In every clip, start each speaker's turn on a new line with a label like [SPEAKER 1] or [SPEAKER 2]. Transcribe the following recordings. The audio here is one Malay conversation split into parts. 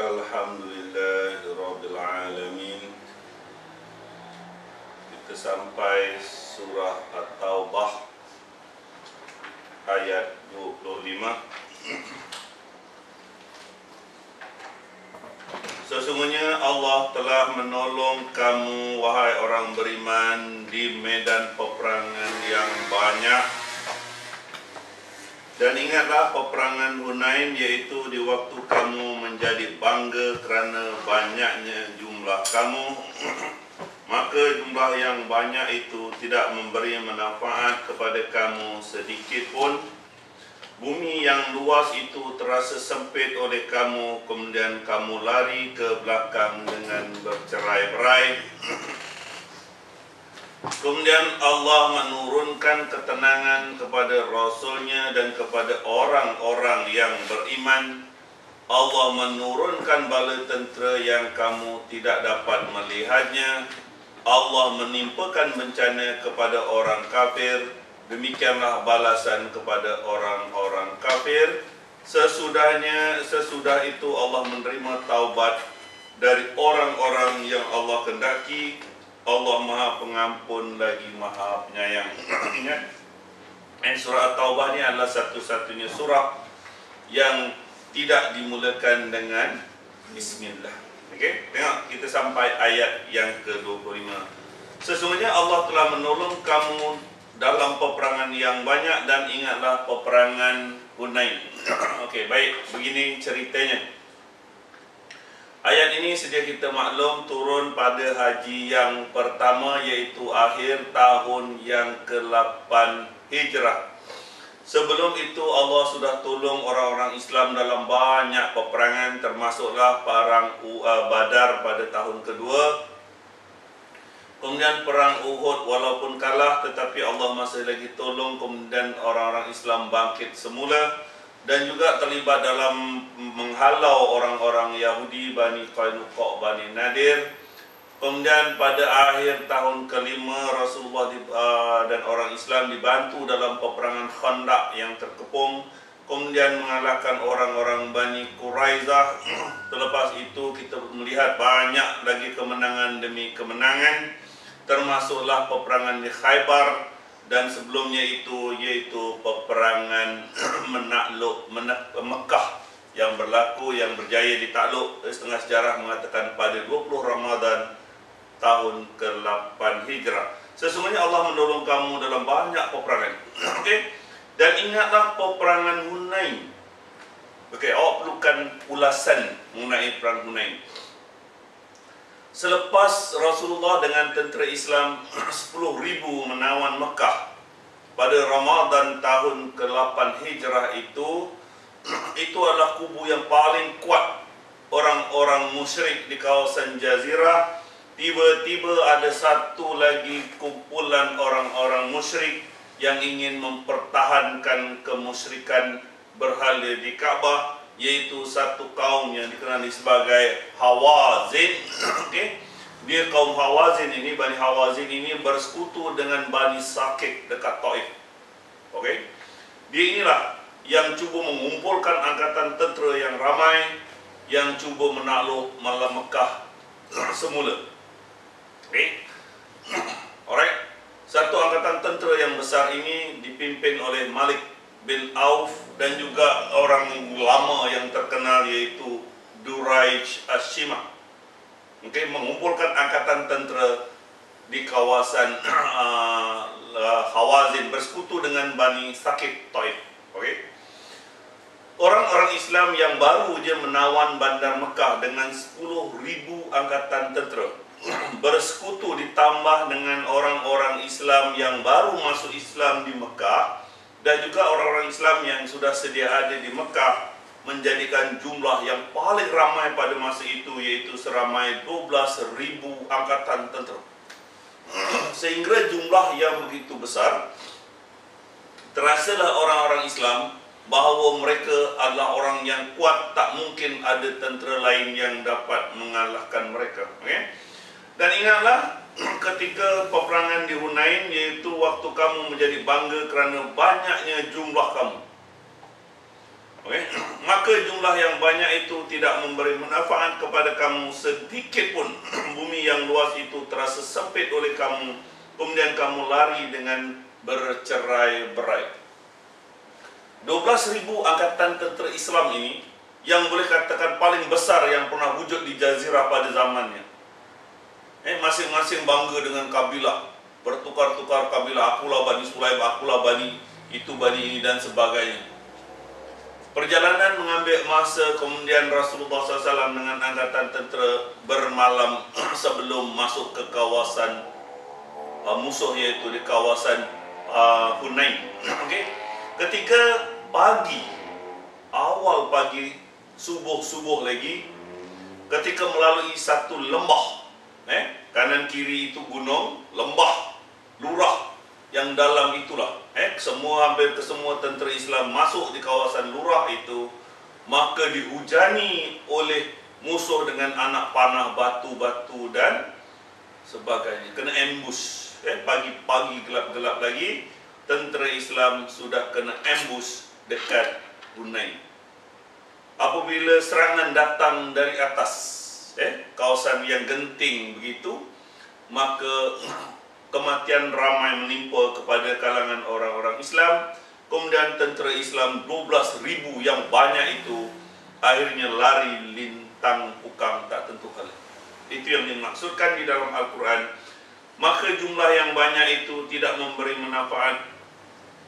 [SPEAKER 1] Alhamdulillahirabbil alamin. Kita sampai surah At-Taubah ayat 25. Sesungguhnya Allah telah menolong kamu wahai orang beriman di medan peperangan yang banyak. Dan ingatlah peperangan Hunain, yaitu di waktu kamu menjadi bangga kerana banyaknya jumlah kamu. Maka jumlah yang banyak itu tidak memberi manfaat kepada kamu sedikit pun. Bumi yang luas itu terasa sempit oleh kamu, kemudian kamu lari ke belakang dengan bercerai-berai. Kemudian Allah menurunkan ketenangan kepada Rasulnya dan kepada orang-orang yang beriman. Allah menurunkan bala tentera yang kamu tidak dapat melihatnya. Allah menimpakan bencana kepada orang kafir. Demikianlah balasan kepada orang-orang kafir. Sesudah itu Allah menerima taubat dari orang-orang yang Allah kendaki. Allah Maha Pengampun lagi Maha Penyayang. Ingat, surah At-Taubah ini adalah satu-satunya surah yang tidak dimulakan dengan Bismillah. Okey, tengok kita sampai ayat yang ke-25. Sesungguhnya Allah telah menolong kamu dalam peperangan yang banyak, dan ingatlah peperangan Hunain. Okey, baik, begini ceritanya. Ayat ini sedia kita maklum turun pada haji yang pertama, iaitu akhir tahun yang ke-8 Hijrah. Sebelum itu Allah sudah tolong orang-orang Islam dalam banyak peperangan, termasuklah perang Badar pada tahun kedua. Kemudian perang Uhud, walaupun kalah tetapi Allah masih lagi tolong, kemudian orang-orang Islam bangkit semula. Dan juga terlibat dalam menghalau orang-orang Yahudi, Bani Qainuqa, Bani Nadir. Kemudian pada akhir tahun kelima, Rasulullah dan orang Islam dibantu dalam peperangan Khandaq yang terkepung, kemudian mengalahkan orang-orang Bani Quraizah. Terlepas itu kita melihat banyak lagi kemenangan demi kemenangan, termasuklah peperangan di Khaybar. Dan sebelumnya itu yaitu peperangan menakluk Mekah yang berlaku, yang berjaya ditakluk. Setengah sejarah mengatakan pada 20 Ramadan tahun ke-8 Hijrah. Sesungguhnya Allah menolong kamu dalam banyak peperangan. Okey. Dan ingatlah peperangan Hunain. Okey, awak perlukan ulasan mengenai perang Hunain. Selepas Rasulullah dengan tentera Islam 10,000 menawan Mekah pada Ramadan tahun ke-8 Hijrah itu adalah kubu yang paling kuat orang-orang musyrik di kawasan Jazirah. Tiba-tiba ada satu lagi kumpulan orang-orang musyrik yang ingin mempertahankan kemusyrikan berhala di Kaabah, yaitu satu kaum yang dikenali sebagai Hawazin. Okay. Dia kaum Hawazin ini, Bani Hawazin ini bersekutu dengan Bani Sakik dekat Taif. Okay. Dia inilah yang cuba mengumpulkan angkatan tentera yang ramai, yang cuba menakluk malam Mekah semula. Okay. Alright. Satu angkatan tentera yang besar ini dipimpin oleh Malik bin Auf dan juga orang lama yang terkenal yaitu Duraij Ash-Shimah. Okay, mengumpulkan angkatan tentera di kawasan Hawazin, bersekutu dengan Bani Sakik Taif. Okay. Orang-orang Islam yang baru je menawan bandar Mekah dengan 10,000 angkatan tentera, bersekutu ditambah dengan orang-orang Islam yang baru masuk Islam di Mekah, dan juga orang-orang Islam yang sudah sedia ada di Mekah, menjadikan jumlah yang paling ramai pada masa itu, yaitu seramai 12,000 angkatan tentera. Sehingga jumlah yang begitu besar, terasalah orang-orang Islam bahawa mereka adalah orang yang kuat, tak mungkin ada tentera lain yang dapat mengalahkan mereka. Okay? Dan ingatlah ketika peperangan di Hunain, yaitu waktu kamu menjadi bangga kerana banyaknya jumlah kamu. Okay? Maka jumlah yang banyak itu tidak memberi manfaat kepada kamu sedikit pun. Bumi yang luas itu terasa sempit oleh kamu, kemudian kamu lari dengan bercerai-berai. 12.000 angkatan tentera Islam ini yang boleh katakan paling besar yang pernah wujud di Jazirah pada zamannya. Masing-masing bangga dengan kabilah, bertukar-tukar kabilah, akulah Bani Sulaim, akulah Bani itu, Bani ini dan sebagainya. Perjalanan mengambil masa, kemudian Rasulullah SAW dengan angkatan tentera bermalam sebelum masuk ke kawasan musuh, yaitu di kawasan Hunain. Okay? Ketika pagi, awal pagi, subuh lagi, ketika melalui satu lembah, kanan kiri itu gunung, lembah, lurah, yang dalam itulah, hampir ke semua tentera Islam masuk di kawasan lurah itu, maka dihujani oleh musuh dengan anak panah, batu-batu dan sebagainya. Kena ambush, pagi-pagi gelap-gelap lagi, tentera Islam sudah kena ambush dekat Hunain. Apabila serangan datang dari atas, kawasan yang genting begitu, maka kematian ramai menimpa kepada kalangan orang-orang Islam. Kemudian tentera Islam 12.000 yang banyak itu akhirnya lari lintang pukang tak tentu kala. Itu yang dimaksudkan di dalam Al-Quran. Maka jumlah yang banyak itu tidak memberi manfaat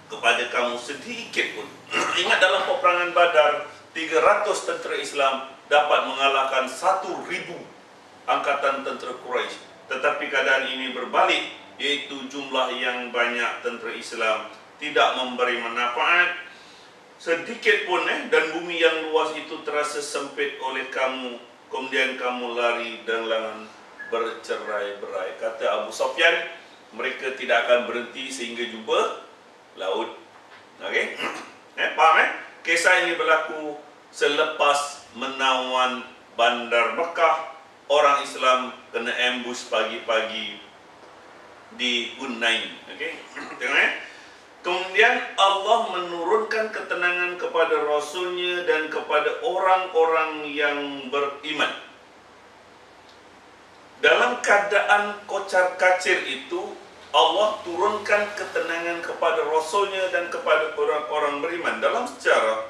[SPEAKER 1] kepada kamu sedikit pun. Ingat dalam peperangan Badar, 300 tentera Islam dapat mengalahkan 1.000 angkatan tentera Quraisy. Tetapi keadaan ini berbalik, yaitu jumlah yang banyak tentera Islam tidak memberi manfaat sedikit pun, dan bumi yang luas itu terasa sempit oleh kamu, kemudian kamu lari dengan bercerai-berai. Kata Abu Sufyan, mereka tidak akan berhenti sehingga jumpa laut. Okey? Faham? Kisah ini berlaku selepas menawan bandar Mekah. Orang Islam kena ambush pagi-pagi di Hunain. Okey? Tengok. Kemudian Allah menurunkan ketenangan kepada Rasulnya dan kepada orang-orang yang beriman. Dalam keadaan kocar-kacir itu, Allah turunkan ketenangan kepada Rasulnya dan kepada orang-orang beriman. Dalam sejarah,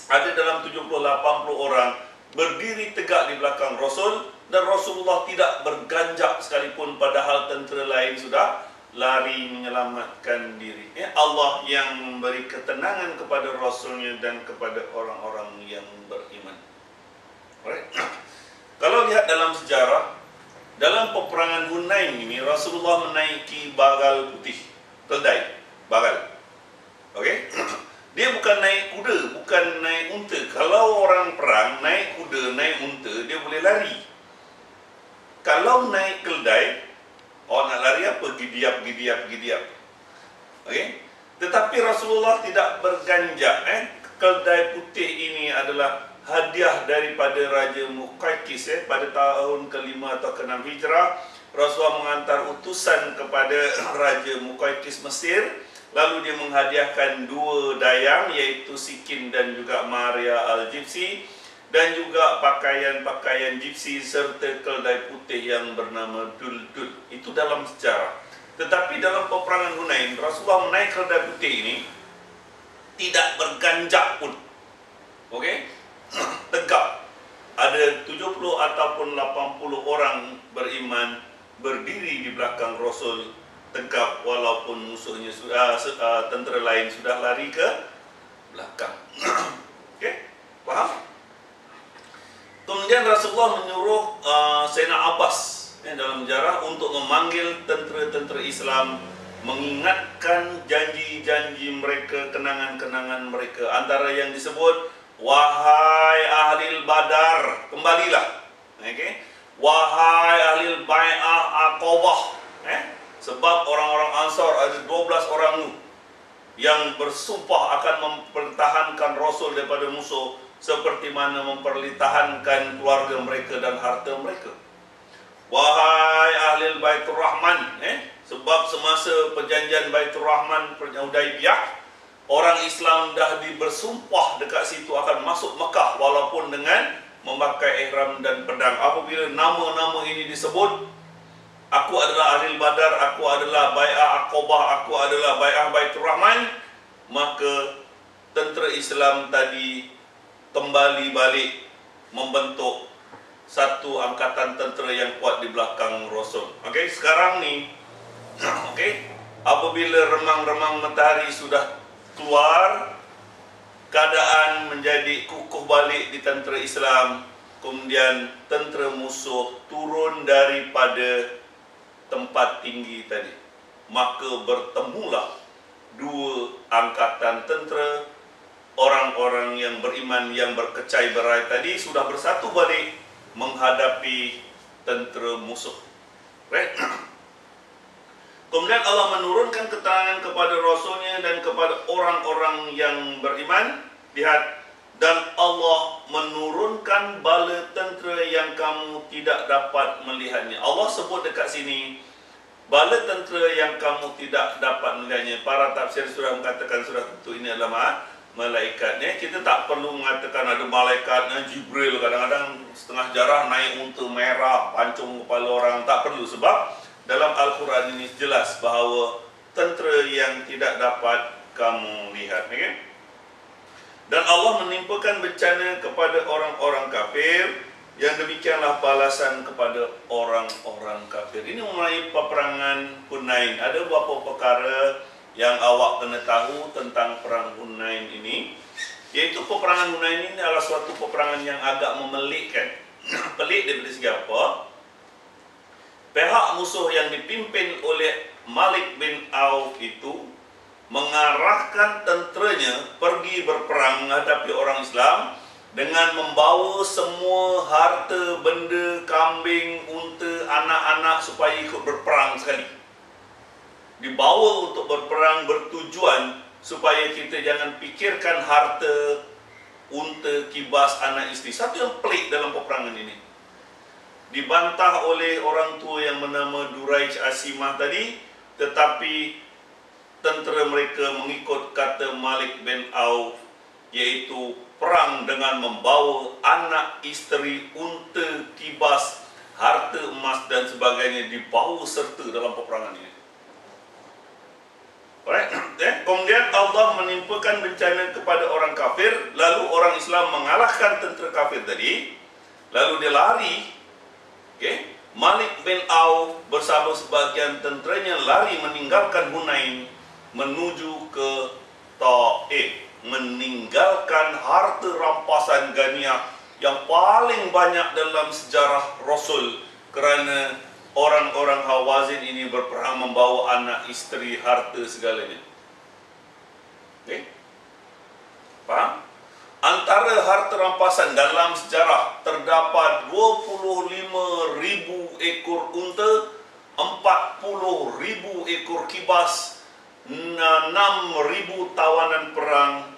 [SPEAKER 1] ada dalam 70-80 orang berdiri tegak di belakang Rasul, dan Rasulullah tidak berganjak sekalipun, padahal tentera lain sudah lari menyelamatkan diri. Allah yang memberi ketenangan kepada Rasulnya dan kepada orang-orang yang beriman. Alright. Kalau lihat dalam sejarah, dalam peperangan Hunain ini, Rasulullah menaiki bagal putih, keldai, bagal. Okey? Dia bukan naik kuda, bukan naik unta. Kalau orang perang naik kuda, naik unta, dia boleh lari. Kalau naik keldai, nak lari apa? Gidiap. Okey? Tetapi Rasulullah tidak berganjak. Keldai putih ini adalah hadiah daripada Raja Muqawqis pada tahun ke-5 atau ke-6 Hijrah. Rasulullah mengantar utusan kepada Raja Muqawqis Mesir, lalu dia menghadiahkan 2 dayang, iaitu Sikin dan juga Maria Al-Jibsi, dan juga pakaian-pakaian Jibsi serta keldai putih yang bernama Duldul. Itu dalam sejarah. Tetapi dalam peperangan Hunain, Rasulullah menaik keldai putih ini tidak berganjak pun. Okey? Tegak. Ada 70 ataupun 80 orang beriman berdiri di belakang Rasul tegak, walaupun musuhnya tentera lain sudah lari ke belakang. Okey? Faham? Kemudian Rasulullah menyuruh Sayyidina Abbas dalam sejarah untuk memanggil tentera-tentera Islam, mengingatkan janji-janji mereka, kenangan-kenangan mereka. Antara yang disebut, wahai ahli Badar, kembalilah. Okay? Wahai ahli Bai'ah Aqabah, sebab orang-orang Ansar ada 12 orang yang bersumpah akan mempertahankan Rasul daripada musuh, seperti mana mempertahankan keluarga mereka dan harta mereka. Wahai ahli Baitur Rahman, sebab semasa perjanjian Baitur Rahman, perjanjian Hudaibiyah, orang Islam dah bersumpah dekat situ akan masuk Mekah walaupun dengan memakai ihram dan pedang. Apabila nama-nama ini disebut, aku adalah ahli Badar, aku adalah Bai'ah Aqabah, aku adalah Bai'ah Baitur Rahman, maka tentera Islam tadi kembali balik membentuk satu angkatan tentera yang kuat di belakang Rasul. Okey, sekarang ni okey, apabila remang-remang matahari sudah keluar, keadaan menjadi kukuh balik di tentera Islam. Kemudian tentera musuh turun daripada tempat tinggi tadi. Maka bertemulah dua angkatan tentera, orang-orang yang beriman yang berkecai berai tadi sudah bersatu balik menghadapi tentera musuh. Right? Kemudian Allah menurunkan keterangan kepada Rasulnya dan kepada orang-orang yang beriman. Lihat, dan Allah menurunkan bala tentera yang kamu tidak dapat melihatnya. Allah sebut dekat sini, bala tentera yang kamu tidak dapat melihatnya. Para tafsir sudah mengatakan sudah tentu ini adalah malaikatnya. Kita tak perlu mengatakan ada malaikatnya Jibril. Kadang-kadang setengah jarah naik unta merah, pancung kepala orang. Tak perlu, sebab dalam Al-Quran ini jelas bahawa tentera yang tidak dapat kamu lihat. Okay? Dan Allah menimpakan bencana kepada orang-orang kafir. Yang demikianlah balasan kepada orang-orang kafir. Ini mengenai peperangan Hunain. Ada beberapa perkara yang awak kena tahu tentang perang Hunain ini. Iaitu peperangan Hunain ini adalah suatu peperangan yang agak memelikkan. Pelik daripada segi apa? Pihak musuh yang dipimpin oleh Malik bin Auf itu mengarahkan tenteranya pergi berperang menghadapi orang Islam dengan membawa semua harta, benda, kambing, unta, anak-anak supaya ikut berperang sekali. Dibawa untuk berperang bertujuan supaya kita jangan fikirkan harta, unta, kibas, anak isteri. Satu yang pelik dalam peperangan ini. Dibantah oleh orang tua yang bernama Duraij Asimah tadi, tetapi tentera mereka mengikut kata Malik bin Auf, iaitu perang dengan membawa anak isteri, unta, kibas, harta emas dan sebagainya dibawa serta dalam peperangan ini. Alright. Kemudian Allah menimpakan bencana kepada orang kafir, lalu orang Islam mengalahkan tentera kafir tadi, lalu dia lari. Okay. Malik bin Auf bersama sebahagian tenteranya lari meninggalkan Hunain menuju ke Taif, meninggalkan harta rampasan Ghaniyah yang paling banyak dalam sejarah Rasul, kerana orang-orang Hawazin ini berperang membawa anak isteri, harta segalanya. Okay. Faham? Antara harta rampasan dalam sejarah terdapat 25,000 ekor unta, 40,000 ekor kibas, 6,000 tawanan perang,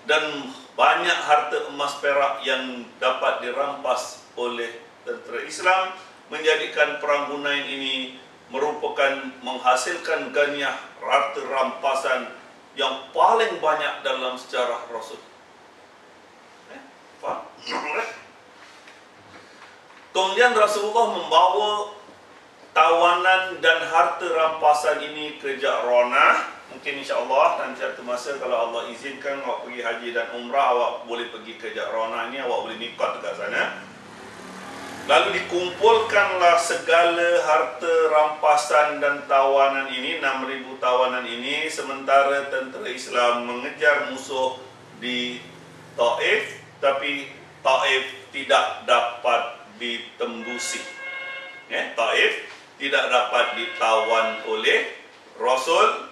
[SPEAKER 1] dan banyak harta emas perak yang dapat dirampas oleh tentera Islam, menjadikan perang Hunain ini merupakan menghasilkan Ghaniyah, harta rampasan yang paling banyak dalam sejarah Rasul. Kemudian Rasulullah membawa tawanan dan harta rampasan ini ke Ja'ranah. Mungkin insya-Allah nanti satu masa kalau Allah izinkan awak pergi haji dan umrah, awak boleh pergi ke Ja'ranah ini, awak boleh mikot dekat sana. Lalu dikumpulkanlah segala harta rampasan dan tawanan ini, 6,000 tawanan ini, sementara tentera Islam mengejar musuh di Taif, tapi Taif tidak dapat ditembusi. Taif tidak dapat ditawan oleh Rasul.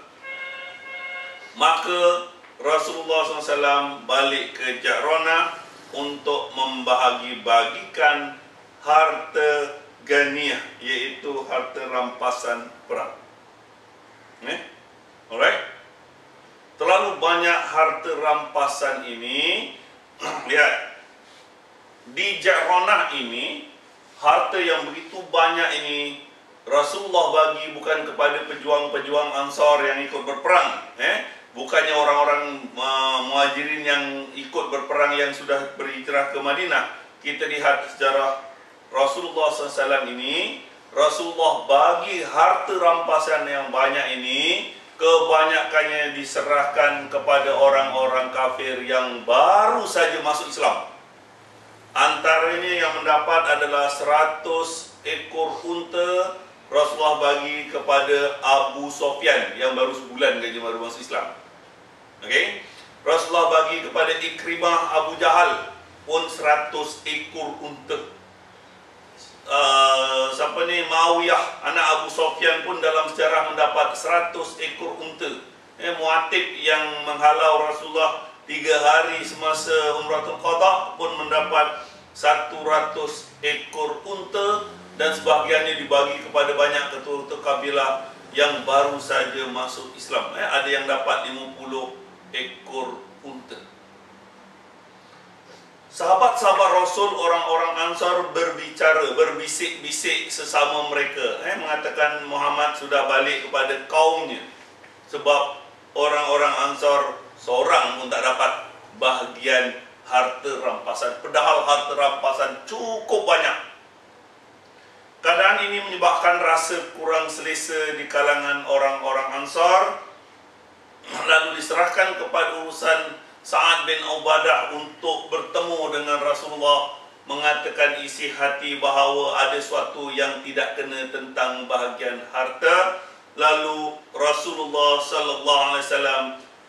[SPEAKER 1] Maka Rasulullah SAW balik ke Ja'ranah untuk membahagi-bagikan harta Ghaniyah, iaitu harta rampasan perang. Alright. Terlalu banyak harta rampasan ini. Lihat, di Ja'ranah ini, harta yang begitu banyak ini Rasulullah bagi bukan kepada pejuang-pejuang Ansar yang ikut berperang, Bukannya orang-orang Muhajirin yang ikut berperang yang sudah berhijrah ke Madinah. Kita lihat sejarah Rasulullah SAW ini, Rasulullah bagi harta rampasan yang banyak ini, kebanyakannya diserahkan kepada orang-orang kafir yang baru saja masuk Islam. Antaranya yang mendapat adalah 100 ekor unta Rasulullah bagi kepada Abu Sofyan yang baru sebulan saja baru masuk Islam. Okey, Rasulullah bagi kepada Ikrimah Abu Jahal pun 100 ekor unta. Siapa ni, Muawiyah anak Abu Sofyan pun dalam sejarah mendapat 100 ekor unta. Muatib yang menghalau Rasulullah 3 hari semasa Umratul Qadha pun mendapat 100 ekor unta, dan sebahagiannya dibagi kepada banyak ketua-ketua kabilah yang baru saja masuk Islam. Ada yang dapat 50 ekor unta. Sahabat-sahabat Rasul, orang-orang Ansar berbicara, berbisik-bisik sesama mereka, mengatakan Muhammad sudah balik kepada kaumnya, sebab orang-orang Ansar seorang pun tak dapat bahagian harta rampasan, padahal harta rampasan cukup banyak. Keadaan ini menyebabkan rasa kurang selesa di kalangan orang-orang Ansar, lalu diserahkan kepada urusan Sa'ad bin Ubadah untuk bertemu dengan Rasulullah, mengatakan isi hati bahawa ada sesuatu yang tidak kena tentang bahagian harta. Lalu Rasulullah sallallahu alaihi wasallam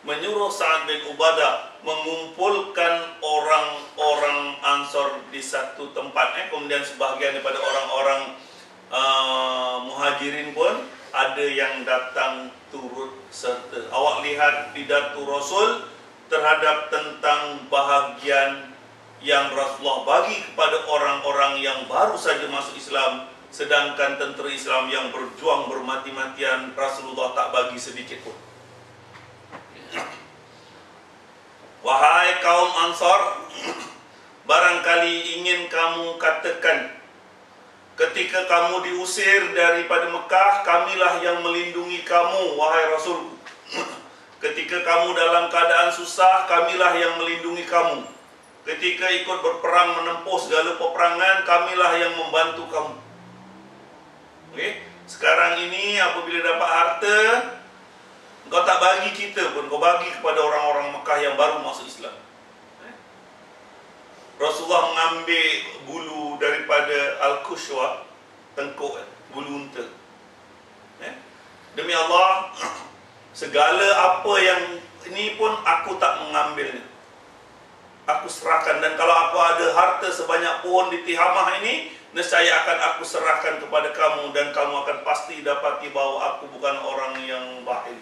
[SPEAKER 1] menyuruh Sa'ad bin Ubadah mengumpulkan orang-orang Ansar di satu tempat. Kemudian sebahagian daripada orang-orang Muhajirin pun ada yang datang turut serta. Awak lihat pidato Rasul terhadap tentang bahagian yang Rasulullah bagi kepada orang-orang yang baru saja masuk Islam, sedangkan tentera Islam yang berjuang bermati-matian Rasulullah tak bagi sedikit pun. Wahai kaum Ansar, barangkali ingin kamu katakan, ketika kamu diusir daripada Mekah, kamilah yang melindungi kamu, wahai Rasul. Ketika kamu dalam keadaan susah, kamilah yang melindungi kamu. Ketika ikut berperang menempuh segala peperangan, kamilah yang membantu kamu. Okay? Sekarang ini apabila dapat harta, kau tak bagi kita pun, kau bagi kepada orang-orang Mekah yang baru masuk Islam. Rasulullah mengambil bulu daripada Al-Kushwa, tengkuk, bulu unta. Demi Allah, segala apa yang ini pun aku tak mengambilnya. Aku serahkan, dan kalau aku ada harta sebanyak pohon di Tihamah ini, nescaya akan aku serahkan kepada kamu, dan kamu akan pasti dapati bahawa aku bukan orang yang bakhil.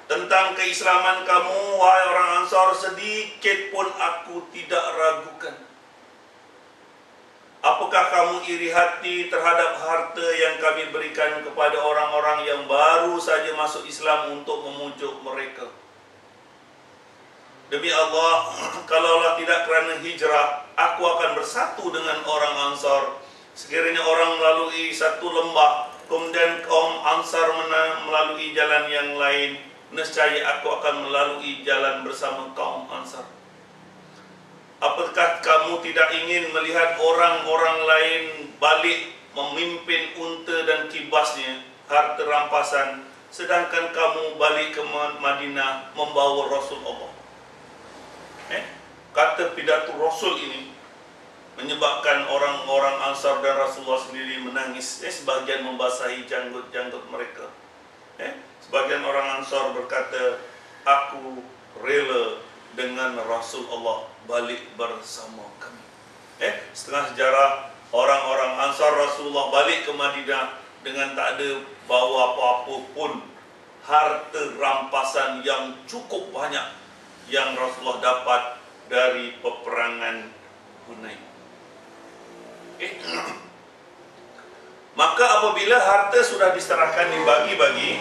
[SPEAKER 1] Tentang keislaman kamu, wahai orang Ansar, sedikit pun aku tidak ragukan. Apakah kamu iri hati terhadap harta yang kami berikan kepada orang-orang yang baru saja masuk Islam untuk memujuk mereka? Demi Allah, kalaulah tidak kerana hijrah, aku akan bersatu dengan orang Ansar. Sekiranya orang melalui satu lembah, kemudian kaum Ansar melalui jalan yang lain, nescaya aku akan melalui jalan bersama kaum Ansar. Apakah kamu tidak ingin melihat orang-orang lain balik memimpin unta dan kibasnya, harta rampasan, sedangkan kamu balik ke Madinah membawa Rasul Allah? Kata pidato Rasul ini menyebabkan orang-orang Ansar dan Rasulullah sendiri menangis. Sebahagian membasahi janggut-janggut mereka. Sebagian orang Ansar berkata, aku rela dengan Rasul Allah balik bersama kami. Setengah sejarah orang-orang Ansar Rasulullah balik ke Madinah dengan tak ada bawa apa-apa pun, harta rampasan yang cukup banyak yang Rasulullah dapat dari peperangan Hunain. Maka apabila harta sudah diserahkan, dibagi-bagi,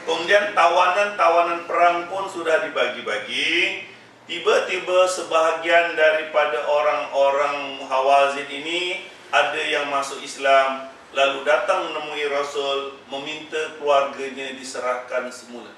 [SPEAKER 1] kemudian tawanan-tawanan perang pun sudah dibagi-bagi, tiba-tiba sebahagian daripada orang-orang Hawazin ini ada yang masuk Islam, lalu datang menemui Rasul, meminta keluarganya diserahkan semula.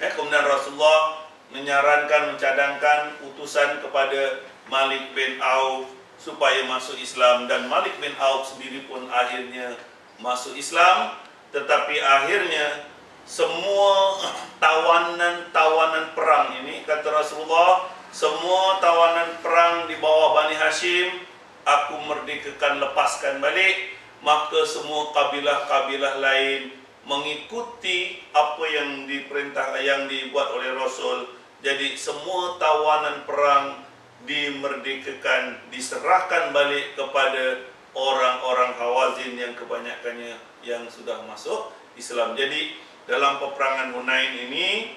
[SPEAKER 1] Kemudian Rasulullah menyarankan, mencadangkan utusan kepada Malik bin Auf supaya masuk Islam, dan Malik bin Auf sendiri pun akhirnya masuk Islam. Tetapi akhirnya semua tawanan perang ini, kata Rasulullah, semua tawanan perang di bawah Bani Hashim aku merdekakan, lepaskan balik. Maka semua kabilah-kabilah lain mengikuti apa yang diperintah, yang dibuat oleh Rasul. Jadi semua tawanan perang dimerdekakan, diserahkan balik kepada orang-orang Hawazin yang kebanyakannya yang sudah masuk Islam. Jadi dalam peperangan Hunain ini,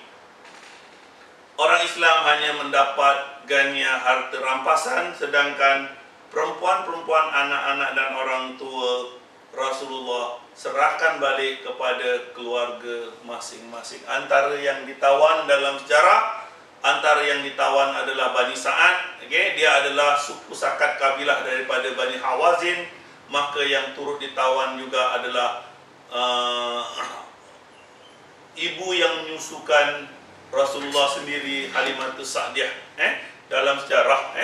[SPEAKER 1] orang Islam hanya mendapat ghanimah, harta rampasan, sedangkan perempuan-perempuan, anak-anak dan orang tua Rasulullah serahkan balik kepada keluarga masing-masing. Antara yang ditawan dalam sejarah, antara yang ditawan adalah Bani Sa'ad. Dia adalah suku sakat kabilah daripada Bani Hawazin. Maka yang turut ditawan juga adalah ibu yang menyusukan Rasulullah sendiri, Halimatus Sa'diyah. Dalam sejarah,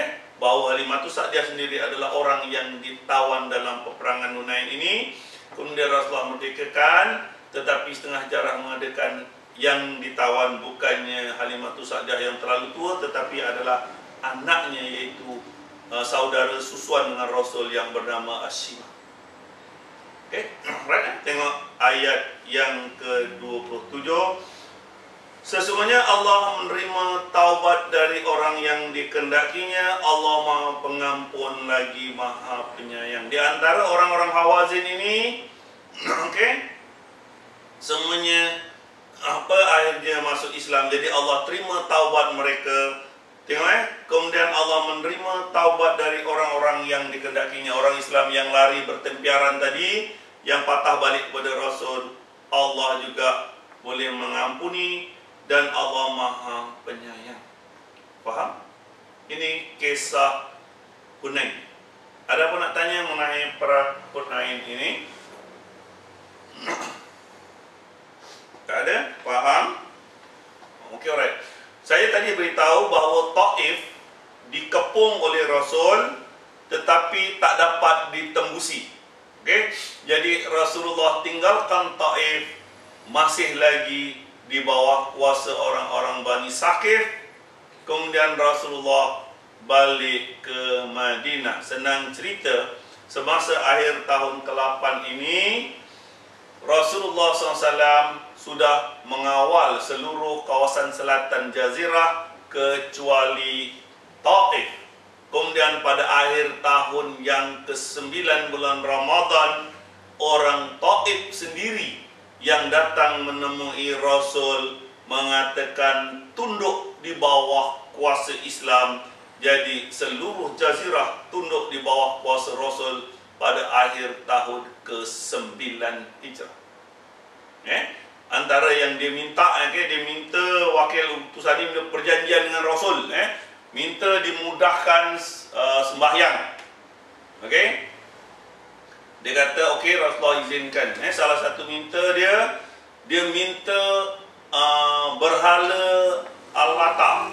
[SPEAKER 1] bahawa Halimatus Sa'diyah sendiri adalah orang yang ditawan dalam peperangan Hunain ini. Kemudian Rasulullah merdekakan, tetapi setengah sejarah mengadakan yang ditawan bukannya Halimatus Sa'diyah yang terlalu tua, tetapi adalah anaknya, yaitu saudara susuan dengan Rasul yang bernama Asyimah. Right? Tengok ayat yang ke-27. Sesungguhnya Allah menerima taubat dari orang yang dikehendakinya. Allah Maha Pengampun lagi Maha Penyayang. Di antara orang-orang Hawazin ini, semuanya akhirnya masuk Islam. Jadi Allah terima taubat mereka. Tengok kemudian Allah menerima taubat dari orang-orang yang dikehendakinya. Orang Islam yang lari bertempiaran tadi, yang patah balik kepada Rasul, Allah juga boleh mengampuni. Dan Allah Maha Penyayang. Faham? Ini kisah Hunain. Ada apa nak tanya mengenai perang Hunain ini? Tak ada? Faham? Okey, alright. Saya tadi beritahu bahawa Taif dikepung oleh Rasul tetapi tak dapat ditembusi. Jadi Rasulullah tinggalkan Taif masih lagi di bawah kuasa orang-orang Bani Saqif. Kemudian Rasulullah balik ke Madinah. Senang cerita, semasa akhir tahun ke-8 ini, Rasulullah SAW sudah mengawal seluruh kawasan selatan Jazirah kecuali Taif. Kemudian pada akhir tahun yang ke-9 bulan Ramadan, orang Taif sendiri yang datang menemui Rasul mengatakan tunduk di bawah kuasa Islam. Jadi seluruh Jazirah tunduk di bawah kuasa Rasul pada akhir tahun ke-9 Hijrah. Antara yang dia minta, dia minta wakil utusan ini perjanjian dengan Rasul, minta dimudahkan sembahyang. Dia kata, okey, Rasulullah izinkan. Salah satu minta dia minta berhala Al-Lata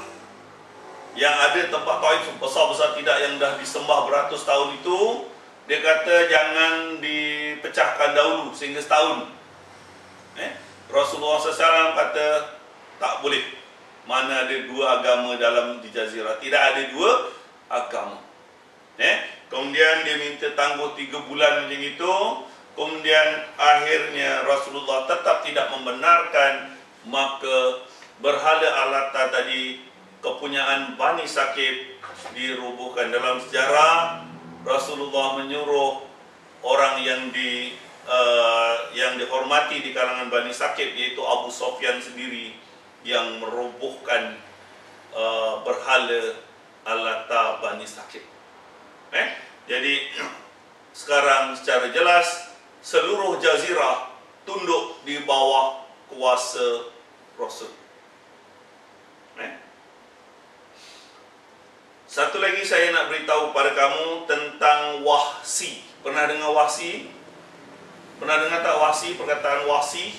[SPEAKER 1] yang ada tempat Taif besar-besar tidak, yang dah disembah beratus tahun itu. Dia kata jangan dipecahkan dahulu sehingga setahun. Rasulullah SAW kata tak boleh. Mana ada dua agama dalam di Jazirah? Tidak ada dua agama. Kemudian dia minta tangguh 3 bulan macam itu. Kemudian akhirnya Rasulullah tetap tidak membenarkan. Maka berhala Al-Lata tadi, kepunyaan Bani Saqif, dirubuhkan. Dalam sejarah, Rasulullah menyuruh orang yang dihormati di kalangan Bani Saqif, yaitu Abu Sufyan sendiri, yang merubuhkan berhala Al-Lata Bani Saqif. Jadi sekarang secara jelas seluruh Jazirah tunduk di bawah kuasa Rasul. Satu lagi saya nak beritahu pada kamu tentang Wahsi. Pernah dengar Wahsi? Pernah dengar tak Wahsi? Perkataan Wahsi?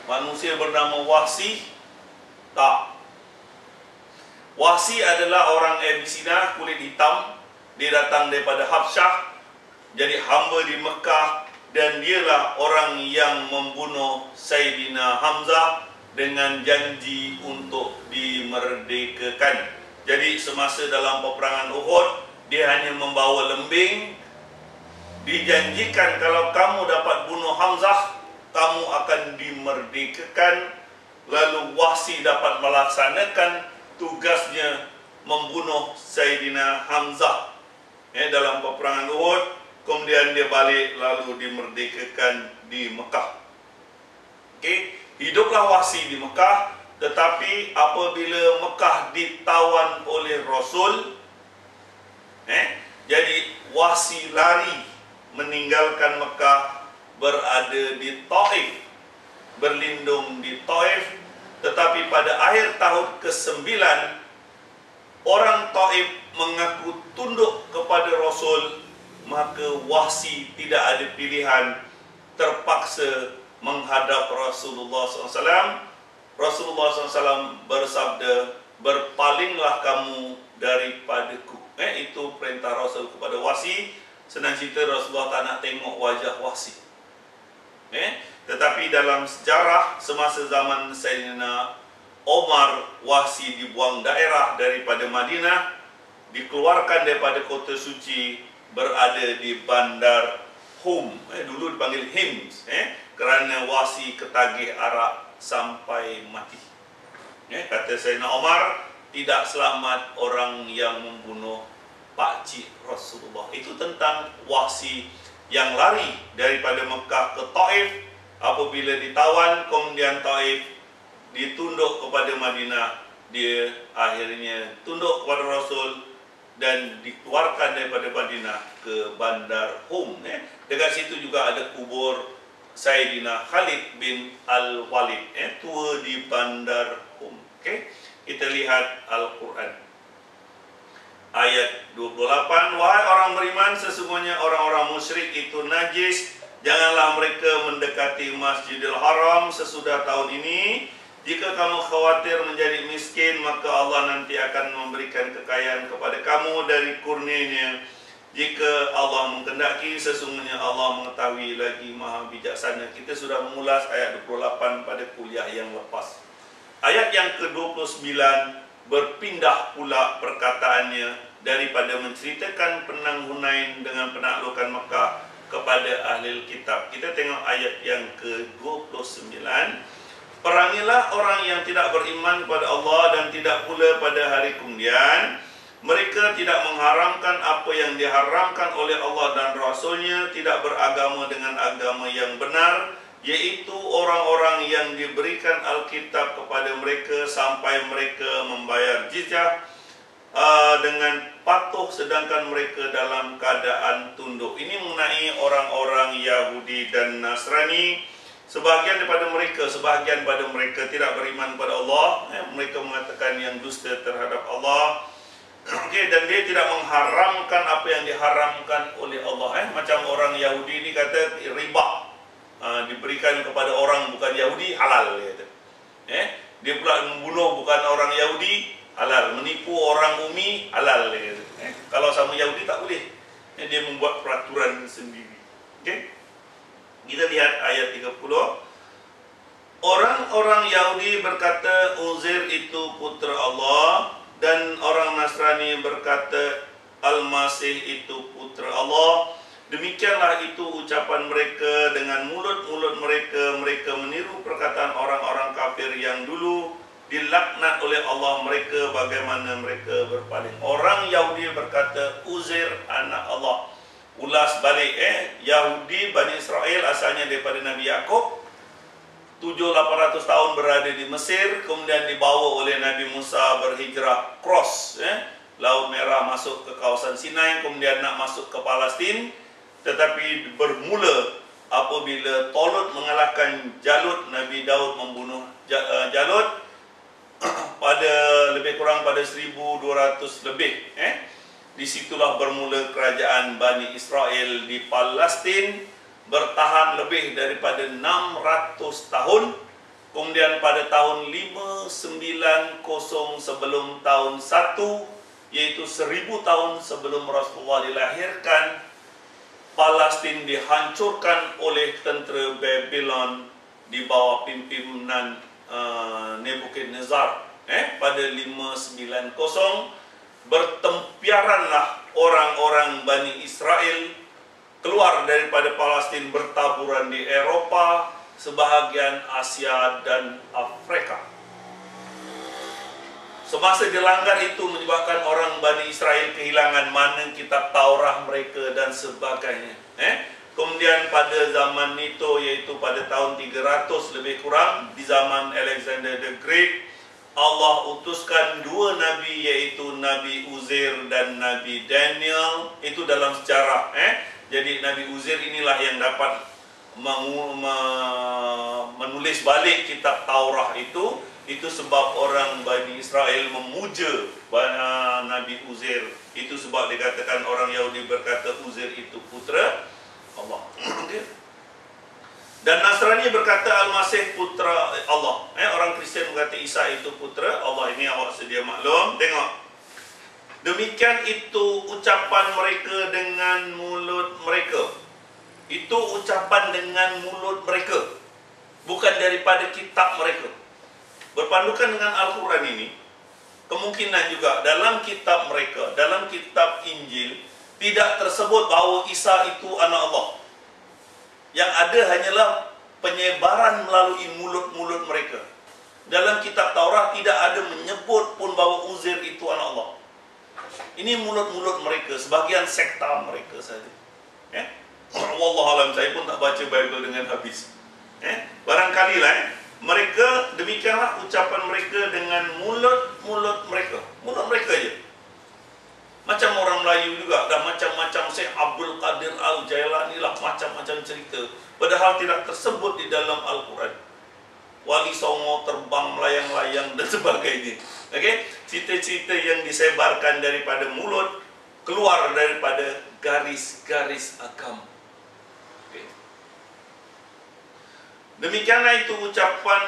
[SPEAKER 1] Manusia bernama Wahsi Tak. Wahsi adalah orang Abyssinia, kulit hitam. Dia datang daripada Habsyah, jadi hamba di Mekah, dan dialah orang yang membunuh Sayyidina Hamzah dengan janji untuk dimerdekakan. Jadi semasa dalam peperangan Uhud, dia hanya membawa lembing. Dijanjikan kalau kamu dapat bunuh Hamzah, kamu akan dimerdekakan. Lalu Wahsi dapat melaksanakan tugasnya membunuh Sayyidina Hamzah dalam peperangan Uhud. Kemudian dia balik lalu dimerdekakan di Mekah. Hiduplah Wahsi di Mekah, tetapi apabila Mekah ditawan oleh Rasul, jadi Wahsi lari meninggalkan Mekah, berada di Taif, berlindung di Taif. Tetapi pada akhir tahun ke-9, orang Taif mengaku tunduk kepada Rasul, maka Wahsi tidak ada pilihan, terpaksa menghadap Rasulullah SAW. Rasulullah SAW bersabda, berpalinglah kamu daripadaku. Itu perintah Rasul kepada Wahsi. Senang cerita, Rasulullah tak nak tengok wajah Wahsi. Tetapi dalam sejarah semasa zaman Sayyidina Omar, Wahsi dibuang daerah daripada Madinah, dikeluarkan daripada kota suci, berada di bandar Hum. Dulu dipanggil Hims, kerana Wahsi ketagih arak sampai mati. Kata Sayyidina Omar, tidak selamat orang yang membunuh pakcik Rasulullah. Itu tentang Wahsi yang lari daripada Mekah ke Taif. Apabila ditawan, kemudian Taif ditunduk kepada Madinah, dia akhirnya tunduk kepada Rasul dan dikeluarkan daripada Madinah ke bandar Hum. Dekat situ juga ada kubur Sayyidina Khalid bin Al-Walid, tua di bandar Hum. Kita lihat Al-Quran ayat 28. Wahai orang beriman, sesungguhnya orang-orang musyrik itu najis. Janganlah mereka mendekati Masjidil Haram sesudah tahun ini. Jika kamu khawatir menjadi miskin, maka Allah nanti akan memberikan kekayaan kepada kamu dari kurnia-Nya. Jika Allah menghendaki, sesungguhnya Allah mengetahui lagi maha bijaksana. Kita sudah mengulas ayat 28 pada kuliah yang lepas. Ayat yang ke-29 berpindah pula perkataannya daripada menceritakan perang Hunain dengan penaklukan Mekah kepada ahli kitab. Kita tengok ayat yang ke-29. Perangilah orang yang tidak beriman kepada Allah dan tidak pula pada hari kemudian. Mereka tidak mengharamkan apa yang diharamkan oleh Allah dan Rasul-Nya, tidak beragama dengan agama yang benar, yaitu orang-orang yang diberikan Alkitab kepada mereka sampai mereka membayar jizyah dengan patuh sedangkan mereka dalam keadaan tunduk. Ini mengenai orang-orang Yahudi dan Nasrani. Sebahagian pada mereka tidak beriman kepada Allah. Mereka mengatakan yang dusta terhadap Allah. Dan dia tidak mengharamkan apa yang diharamkan oleh Allah. Macam orang Yahudi ini kata riba diberikan kepada orang bukan Yahudi, halal. Dia pula membunuh bukan orang Yahudi, halal. Menipu orang Umi, halal. Kalau sama Yahudi tak boleh. Dia membuat peraturan sendiri. Kita lihat ayat 30. Orang-orang Yahudi berkata Uzair itu putra Allah, dan orang Nasrani berkata Al-Masih itu putra Allah. Demikianlah itu ucapan mereka dengan mulut-mulut mereka. Mereka meniru perkataan orang-orang kafir yang dulu dilaknat oleh Allah mereka, bagaimana mereka berpaling. Orang Yahudi berkata Uzair anak Allah. Ulas balik, Yahudi Bani Israel asalnya daripada Nabi Yakub, 700-800 tahun berada di Mesir, kemudian dibawa oleh Nabi Musa berhijrah cross Laut Merah masuk ke kawasan Sinai, kemudian nak masuk ke Palestin. Tetapi bermula apabila Talut mengalahkan Jalut, Nabi Daud membunuh Jalut pada lebih kurang pada 1200 lebih. Disitulah bermula kerajaan Bani Israel di Palestin, bertahan lebih daripada 600 tahun. Kemudian pada tahun 590 sebelum tahun 1, yaitu 1000 tahun sebelum Rasulullah dilahirkan, Palestin dihancurkan oleh tentera Babylon di bawah pimpinan Nebukadnezar. Pada 590 bertempiaranlah orang-orang Bani Israel keluar daripada Palestin, bertaburan di Eropa, sebahagian Asia dan Afrika. Semasa dilanggar itu menyebabkan orang Bani Israel kehilangan mana kitab Taurat mereka dan sebagainya. Kemudian pada zaman itu, yaitu pada tahun 300 lebih kurang, di zaman Alexander the Great, Allah utuskan dua nabi, yaitu Nabi Uzair dan Nabi Daniel. Itu dalam sejarah. Jadi Nabi Uzair inilah yang dapat menulis balik kitab Taurat itu sebab orang Bani Israel memuja Nabi Uzair. Itu sebab dikatakan orang Yahudi berkata Uzair itu putera Allah. Dan Nasrani berkata Al-Masih putera Allah. Orang Kristian berkata Isa itu putera Allah. Ini awak sedia maklum. Tengok. Demikian itu ucapan mereka dengan mulut mereka. Itu ucapan dengan mulut mereka, bukan daripada kitab mereka. Berpandukan dengan Al-Quran ini, kemungkinan juga dalam kitab mereka, dalam kitab Injil, tidak tersebut bahawa Isa itu anak Allah. Yang ada hanyalah penyebaran melalui mulut-mulut mereka. Dalam kitab Taurat tidak ada menyebut pun bahawa Uzair itu anak Allah. Ini mulut-mulut mereka, sebahagian sekta mereka saja. Wallahualam, saya pun tak baca Bible dengan habis. Barangkalilah mereka, demikianlah ucapan mereka dengan mulut-mulut mereka. Mulut mereka je. Macam orang Melayu juga, dan macam-macam Syekh Abdul Qadir Al-Jailani lah, macam-macam cerita. Padahal tidak tersebut di dalam Al-Quran. Wali Songo terbang melayang-layang dan sebagainya. Cerita-cerita yang disebarkan daripada mulut, keluar daripada garis-garis agama. Demikianlah itu ucapan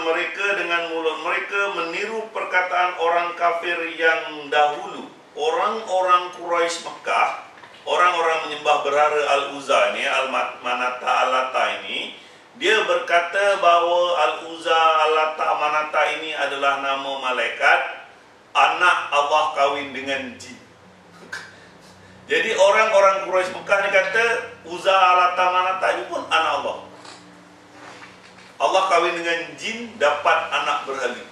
[SPEAKER 1] mereka dengan mulut mereka, meniru perkataan orang kafir yang dahulu. Orang-orang Quraisy Mekah, orang-orang menyembah berhala Al-Uzza ini, Al-Manata, Al-Lata ini, dia berkata bahawa Al-Uzza, Al-Lata, Manata ini adalah nama malaikat, anak Allah kahwin dengan jin. Jadi orang-orang Quraisy Mekah ni kata Uzza, Al-Lata, Manata ini pun anak Allah. Allah kahwin dengan jin, dapat anak berhala.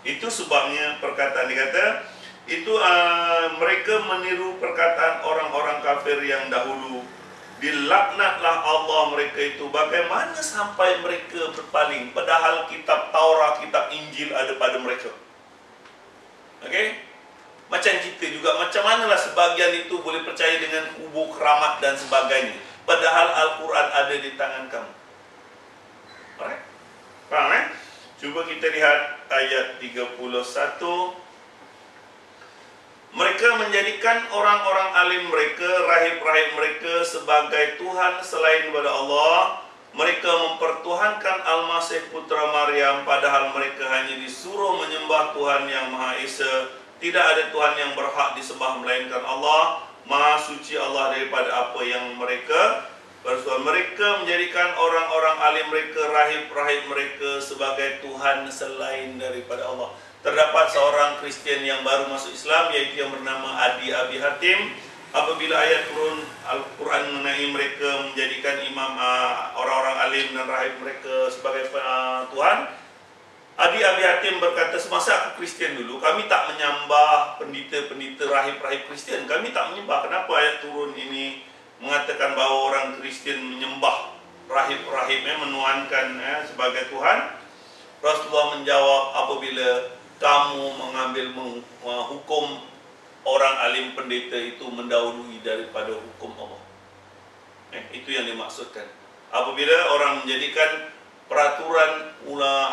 [SPEAKER 1] Itu sebabnya perkataan dikata itu mereka meniru perkataan orang-orang kafir yang dahulu. Dilaknatlah Allah mereka itu. Bagaimana sampai mereka berpaling, padahal kitab Taurat, kitab Injil ada pada mereka. Macam kita juga, macam manalah sebahagian itu boleh percaya dengan kubu keramat dan sebagainya, padahal Al-Quran ada di tangan kamu. Faham? Cuba kita lihat ayat 31. Mereka menjadikan orang-orang alim mereka, rahib-rahib mereka sebagai Tuhan selain daripada Allah. Mereka mempertuhankan Al-Masih putra Maryam, padahal mereka hanya disuruh menyembah Tuhan yang Maha Esa. Tidak ada Tuhan yang berhak disembah melainkan Allah. Maha suci Allah daripada apa yang mereka bersuara. Mereka menjadikan orang-orang alim mereka, rahib-rahib mereka sebagai Tuhan selain daripada Allah. Terdapat seorang Kristian yang baru masuk Islam, iaitu yang bernama Adi Abi Hatim. Apabila ayat turun Al-Quran mengenai mereka menjadikan imam orang-orang alim dan rahib mereka sebagai Tuhan, Adi Abi Hatim berkata, semasa aku Kristian dulu, kami tak menyembah pendeta-pendeta rahib-rahib Kristian. Kami tak menyembah. Kenapa ayat turun ini mengatakan bahawa orang Kristian menyembah rahib-rahib, menuhankan sebagai Tuhan? Rasulullah menjawab, apabila kamu mengambil hukum orang alim pendeta itu mendahului daripada hukum Allah. Itu yang dimaksudkan. Apabila orang menjadikan peraturan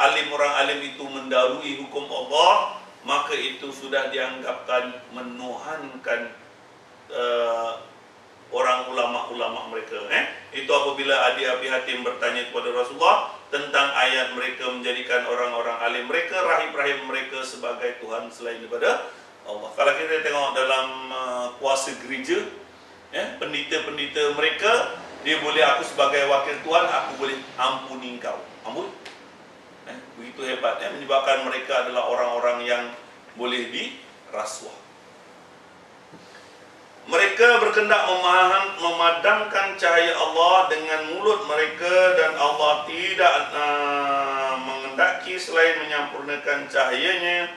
[SPEAKER 1] alim, orang alim itu mendahului hukum Allah, maka itu sudah dianggapkan menuhankan orang ulama-ulama mereka. Itu apabila Adi Abi Hatim bertanya kepada Rasulullah, tentang ayat mereka menjadikan orang-orang alim mereka, rahib-rahib mereka sebagai Tuhan selain daripada Allah. Kalau kita tengok dalam kuasa gereja, pendeta-pendeta mereka, dia boleh, aku sebagai wakil Tuhan, aku boleh ampuni engkau. Ampun. Begitu hebatnya, menyebabkan mereka adalah orang-orang yang boleh dirasuah. Mereka berkendak memadamkan cahaya Allah dengan mulut mereka, dan Allah tidak mengendaki selain menyempurnakan cahayanya.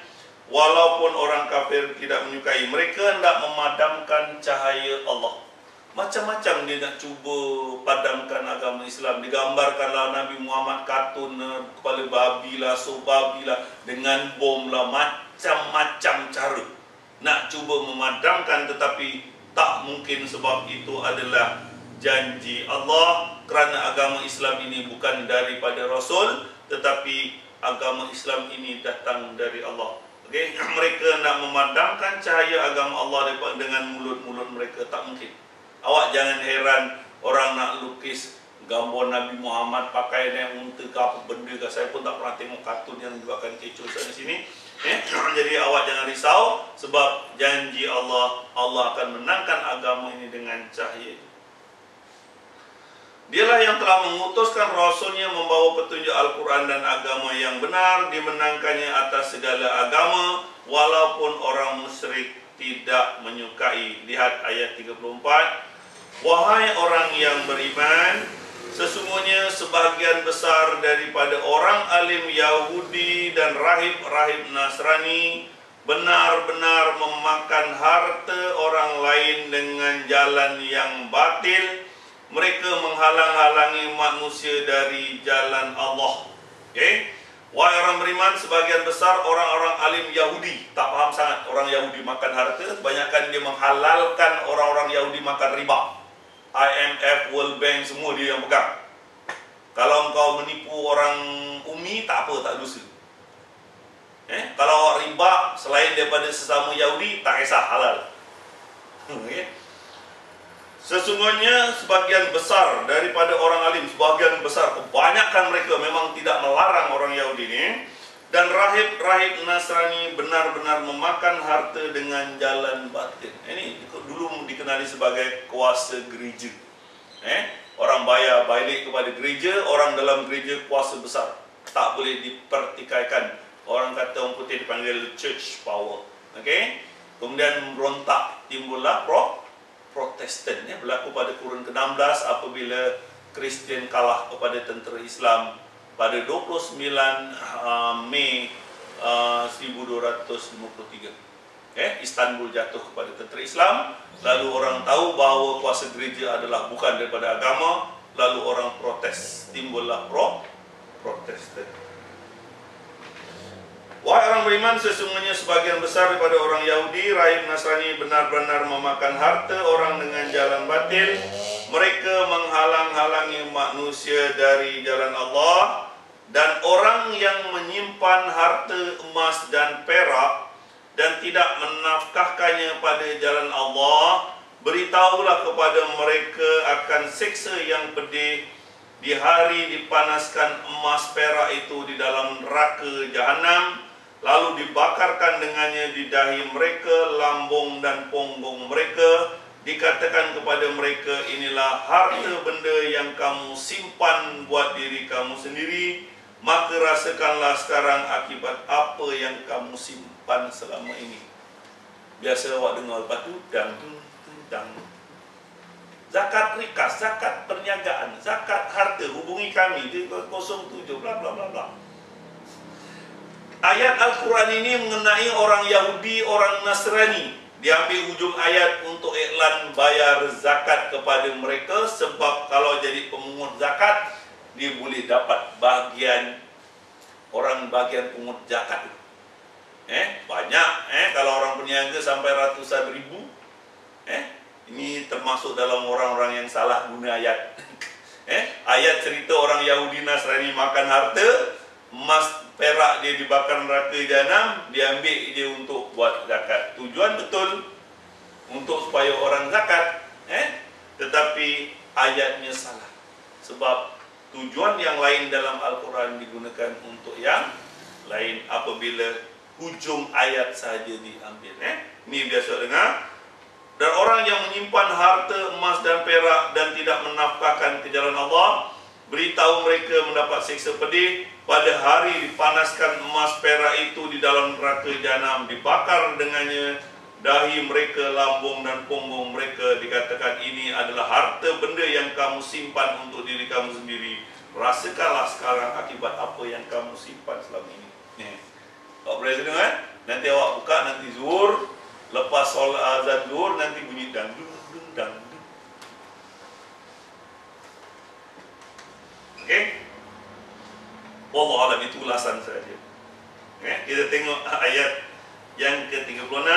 [SPEAKER 1] Walaupun orang kafir tidak menyukai, mereka hendak memadamkan cahaya Allah. Macam-macam dia nak cuba padamkan agama Islam. Digambarkanlah Nabi Muhammad katun kepala babi lah, babi lah, dengan bom lah, macam-macam cara nak cuba memadamkan, tetapi tak mungkin, sebab itu adalah janji Allah. Kerana agama Islam ini bukan daripada Rasul, tetapi agama Islam ini datang dari Allah. Okay? Mereka nak memadamkan cahaya agama Allah dengan mulut-mulut mereka, tak mungkin. Awak jangan heran orang nak lukis gambar Nabi Muhammad pakai naik unta ke apa benda ke. Saya pun tak pernah tengok kartun yang menyebabkan kecoh sana sini. Jadi awak jangan risau, sebab janji Allah, Allah akan menangkan agama ini dengan cahaya. Dialah yang telah mengutuskan Rasulnya membawa petunjuk Al-Quran dan agama yang benar, dimenangkannya atas segala agama, walaupun orang musyrik tidak menyukai. Lihat ayat 34. Wahai orang yang beriman, sesungguhnya sebahagian besar daripada orang alim Yahudi dan rahib-rahib Nasrani benar-benar memakan harta orang lain dengan jalan yang batil. Mereka menghalang-halangi manusia dari jalan Allah. Okay? Wahai orang beriman, sebagian besar orang-orang alim Yahudi, tak faham sangat orang Yahudi makan harta, kebanyakan dia menghalalkan orang-orang Yahudi makan riba. IMF, World Bank, semua dia yang pegang. Kalau engkau menipu orang Umi, tak apa, tak dosa. Kalau riba selain daripada sesama Yahudi, tak kisah, halal. Okay? Sesungguhnya sebagian besar daripada orang alim, sebagian besar, kebanyakan mereka memang tidak melarang orang Yahudi ini, dan rahib-rahib Nasrani benar-benar memakan harta dengan jalan batin. Ini dulu dikenali sebagai kuasa gereja. Orang bayar balik kepada gereja, orang dalam gereja kuasa besar, tak boleh dipertikaikan. Orang kata orang putih dipanggil church power. Okay? Kemudian merontak, timbullah Protestan, berlaku pada kurun ke-16 apabila Kristian kalah kepada tentera Islam pada 29 Mei 1253. Istanbul jatuh kepada tentera Islam. Lalu orang tahu bahawa kuasa gereja adalah bukan daripada agama, lalu orang protes, timbullah Protestan. Wahai orang beriman, sesungguhnya sebagian besar daripada orang Yahudi, rahib Nasrani benar-benar memakan harta orang dengan jalan batil. Mereka menghalang-halangi manusia dari jalan Allah, dan orang yang menyimpan harta emas dan perak dan tidak menafkahkannya pada jalan Allah, beritahulah kepada mereka akan siksa yang pedih di hari dipanaskan emas perak itu di dalam neraka Jahanam, lalu dibakarkan dengannya di dahi mereka, lambung dan punggung mereka. Dikatakan kepada mereka, inilah harta benda yang kamu simpan buat diri kamu sendiri, maka rasakanlah sekarang akibat apa yang kamu simpan selama ini. Biasa awak dengar lepas tu, dang. Zakat rikas, zakat perniagaan, zakat harta, hubungi kami di 07 bla bla bla bla. Ayat Al-Quran ini mengenai orang Yahudi, orang Nasrani. Diambil hujung ayat untuk iklan bayar zakat kepada mereka, sebab kalau jadi pemungut zakat, dia boleh dapat bahagian pungut zakat. Banyak. Kalau orang berniaga sampai ratusan ribu. Ini termasuk dalam orang-orang yang salah guna ayat. Ayat cerita orang Yahudi Nasrani makan harta, emas perak dia dibakar neraka Jahanam, diambil dia untuk buat zakat. Tujuan betul untuk supaya orang zakat, tetapi ayatnya salah. Sebab tujuan yang lain dalam Al-Quran digunakan untuk yang lain apabila hujung ayat saja diambil. Ini biasa dengar. Dan orang yang menyimpan harta emas dan perak dan tidak menafkahkan ke jalan Allah, beritahu mereka mendapat siksa pedih pada hari dipanaskan emas perak itu di dalam neraka jahanam, dibakar dengannya dahi mereka, lambung dan punggung mereka. Dikatakan ini adalah harta benda yang kamu simpan untuk diri kamu sendiri. Rasakanlah sekarang akibat apa yang kamu simpan selama ini. Awak boleh dengar? Nanti awak buka, nanti zuhur, lepas solat azan zuhur, nanti bunyi dangdung, dangdung. Okey? Wallah alam, itu ulasan saja. Kita tengok ayat yang ke-36.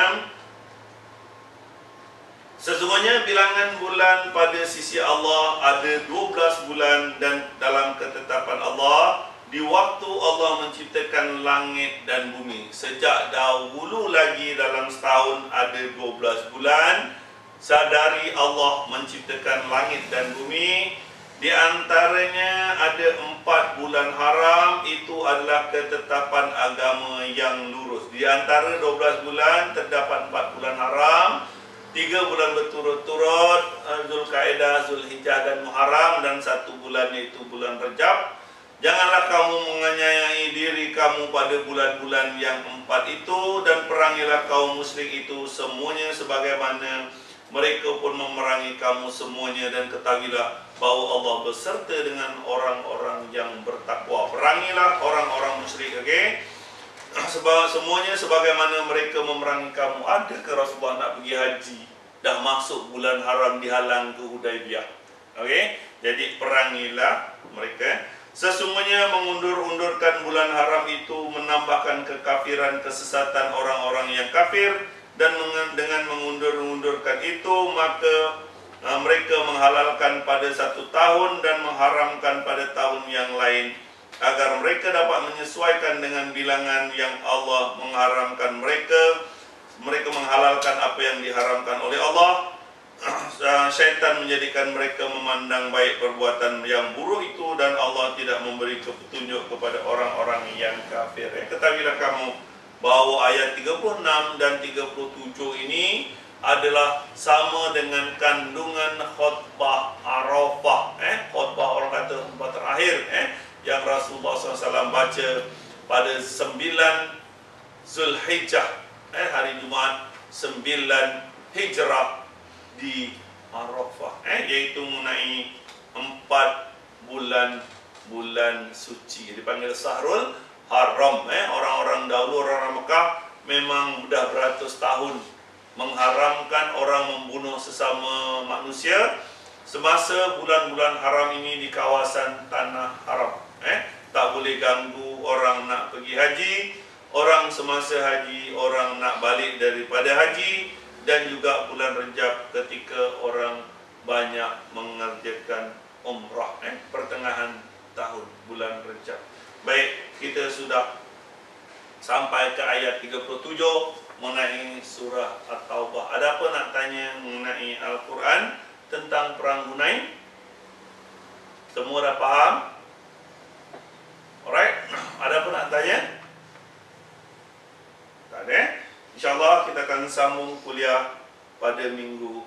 [SPEAKER 1] Sesungguhnya bilangan bulan pada sisi Allah ada 12 bulan, dan dalam ketetapan Allah di waktu Allah menciptakan langit dan bumi. Sejak dahulu lagi dalam setahun ada 12 bulan. Sadari Allah menciptakan langit dan bumi. Di antaranya ada 4 bulan haram. Itu adalah ketetapan agama yang lurus. Di antara 12 bulan terdapat 4 bulan haram. 3 bulan berturut-turut, Zulkaidah, Zulhijjah dan Muharram, dan 1 bulan yaitu bulan Rajab. Janganlah kamu menganiayai diri kamu pada bulan-bulan yang 4 itu, dan perangilah kaum musyrik itu semuanya sebagaimana mereka pun memerangi kamu semuanya. Dan ketahuilah bahwa Allah beserta dengan orang-orang yang bertakwa. Perangilah orang-orang musyrik, okey? Sebab semuanya sebagaimana mereka memerangi kamu. Ada ke Rasulullah nak pergi haji, dah masuk bulan haram, dihalang ke Hudaibiyah? Okey, jadi perangilah mereka. Sesungguhnya mengundur-undurkan bulan haram itu menambahkan kekafiran, kesesatan orang-orang yang kafir, dan dengan mengundur-undurkan itu maka mereka menghalalkan pada 1 tahun dan mengharamkan pada tahun yang lain, agar mereka dapat menyesuaikan dengan bilangan yang Allah mengharamkan mereka. Mereka menghalalkan apa yang diharamkan oleh Allah. Syaitan menjadikan mereka memandang baik perbuatan yang buruk itu, dan Allah tidak memberi petunjuk kepada orang-orang yang kafir. Ketahuilah kamu bahawa ayat 36 dan 37 ini adalah sama dengan kandungan khutbah Arafah. Khutbah orang kata khutbah terakhir yang Rasulullah SAW baca pada 9 Zulhijjah, hari Jumaat 9 Hijrah di Arafah, iaitu mengenai 4 bulan suci, dipanggil Sahrul Haram. Orang-orang dahulu, orang Mekah, memang dah beratus tahun mengharamkan orang membunuh sesama manusia semasa bulan-bulan haram ini di kawasan tanah haram. Tak boleh ganggu orang nak pergi haji, orang semasa haji, orang nak balik daripada haji, dan juga bulan Rejab ketika orang banyak mengerjakan umrah, pertengahan tahun, bulan Rejab. Baik, kita sudah sampai ke ayat 37 mengenai surah At-Taubah. Ada apa nak tanya mengenai Al-Quran tentang perang Hunain? Semua dah faham? Alright, ada apa nak tanya? Tak ada? InsyaAllah kita akan sambung kuliah pada minggu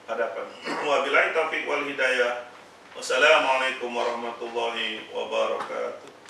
[SPEAKER 1] hadapan. Wabillahi taufiq wal hidayah. Wassalamualaikum warahmatullahi wabarakatuh.